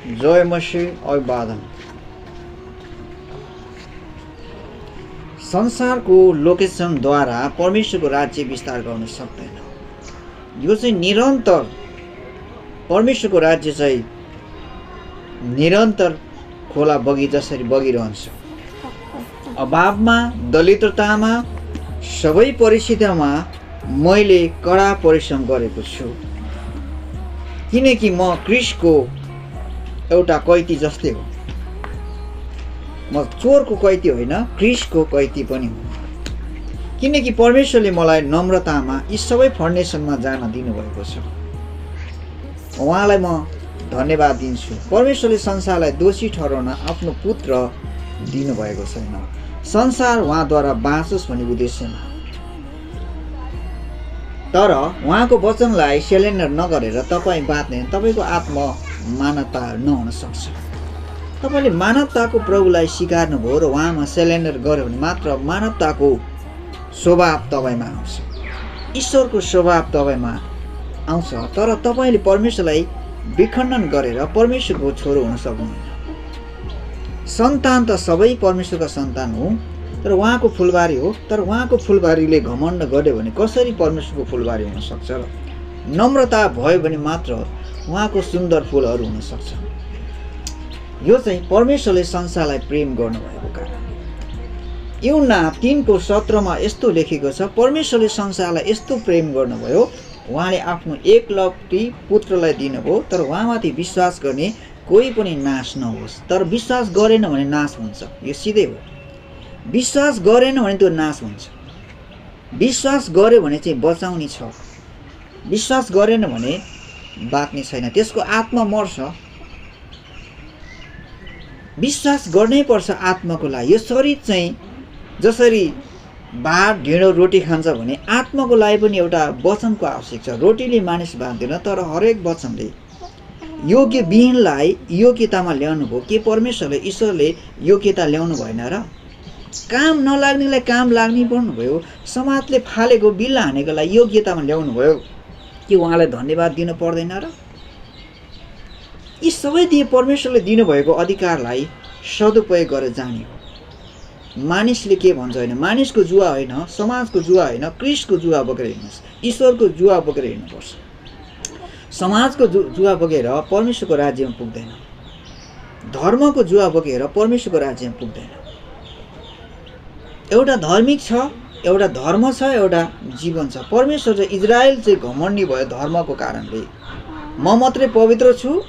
जय मसीह अभिवादन। संसारको लोकेसनद्वारा परमेश्वरको राज्य विस्तार गर्न सक्दैन। यो चाहिँ निरन्तर परमेश्वरको राज्य चाहिँ निरन्तर खोला बगी जसरी बगिरहन्छ। अभावमा, दरिद्रतामा, सबै परिस्थितिमा मैले कडा परिश्रम गरेको छु, किनकि म क्रिस्टको एउटा कैदी जस्तै हो। म चोरको कैदी होइन, क्रिस्टको कैदी पनि हो, किनकि परमेश्वरले मलाई नम्रतामा यी सबै फाउन्डेसनमा जान दिनुभएको छ। उहाँलाई म धन्यवाद दिन्छु। परमेश्वरले संसारलाई दोषी ठहराउन आफ्नो पुत्र दिनुभएको छैन, संसार उहाँद्वारा बाँचोस् भन्ने उद्देश्यमा। तर उहाँको वचनलाई स्यालेन्डर नगरेर तपाईँ बाँच्ने तपाईँको आत्मा मानवता नहुन सक्छ। तपाईँले मानवताको प्रभुलाई स्वीकार्नुभयो र उहाँमा स्यालेन्डर गर्यो भने मात्र मानवताको स्वभाव तपाईँमा आउँछ, ईश्वरको स्वभाव तपाईँमा आउँछ। तर तपाईँले परमेश्वरलाई विखण्डन गरेर परमेश्वरको छोरो हुन सक्नुहुन्न। सन्तान त सबै परमेश्वरका सन्तान हो, तर उहाँको फुलबारी हो। तर उहाँको फुलबारीले घमण्ड गर्यो भने कसरी परमेश्वरको फुलबारी हुन सक्छ र? नम्रता भयो भने मात्र उहाँको सुन्दर फुलहरू हुन सक्छ। यो चाहिँ परमेश्वरले संसारलाई प्रेम गर्नुभएको कारण। यूहन्ना 3:17 यस्तो लेखेको छ, परमेश्वरले संसारलाई यस्तो प्रेम गर्नुभयो, उहाँले आफ्नो एकलौटी पुत्रलाई दिनुभयो, तर उहाँमाथि विश्वास गर्ने कोही पनि नाश नहोस्। तर विश्वास गरेन भने नाश हुन्छ। यो सिधै हो। विश्वास गरेन भने त्यो नाश हुन्छ। विश्वास गर्यो भने चाहिँ बचाउने छ, विश्वास गरेन भने बाँच्ने छैन, त्यसको आत्मा मर्छ। विश्वास गर्नै पर्छ आत्माको लागि। यो शरीर चाहिँ जसरी भात ढिँडो रोटी खान्छ भने आत्माको लागि पनि एउटा वचनको आवश्यक छ। रोटीले मानिस बाँच्दैन, तर हरेक वचनले योग्य विहीनलाई योग्यतामा ल्याउनु भयो। के परमेश्वरले ईश्वरले योग्यता ल्याउनु भएन र? काम नलाग्नेलाई काम लाग्नै पर्नुभयो। समाजले फालेको बिल्ला हानेको लागि योग्यतामा ल्याउनु भयो। के उहाँलाई धन्यवाद दिनु पर्दैन र? यी सबै दिए परमेश्वरले दिनुभएको अधिकारलाई सदुपयोग गरेर जाने हो। मानिसले के भन्छ होइन, मानिसको जुवा होइन, समाजको जुवा होइन, क्रिस्टको जुवा बोकेर हिँड्नुहोस्, ईश्वरको जुवा बोकेर हिँड्नुपर्छ। समाजको जुवा बोकेर परमेश्वरको राज्यमा पुग्दैन, धर्मको जुवा बोकेर परमेश्वरको राज्यमा पुग्दैन। एउटा धार्मिक छ, एउटा धर्म छ, एउटा जीवन छ। परमेश्वर चाहिँ इजरायल चाहिँ घमण्डी भयो धर्मको कारणले। म मात्रै पवित्र छु,